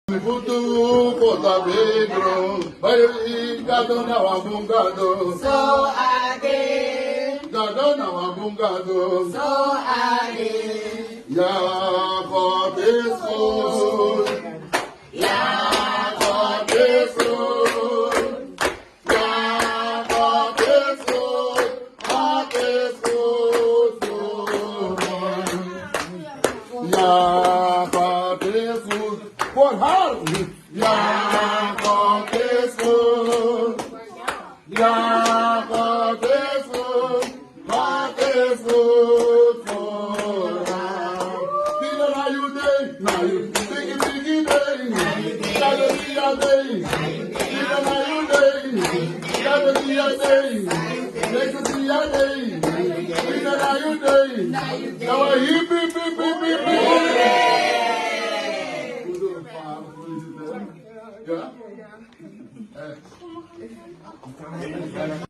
Futu kota Pedro, bayi gado na wabungado. So ade, Gado na wabungado. so ade, Ya koteso, ya koteso, ya koteso, koteso, ya koteso. Por hal, ya koteso, ya koteso, koteso. Now you biggie biggie day, gotta be a day. Even now you day, gotta be a day. Make it be a day. Even now you day. Now I hip hip hip hip hip hip. Yeah.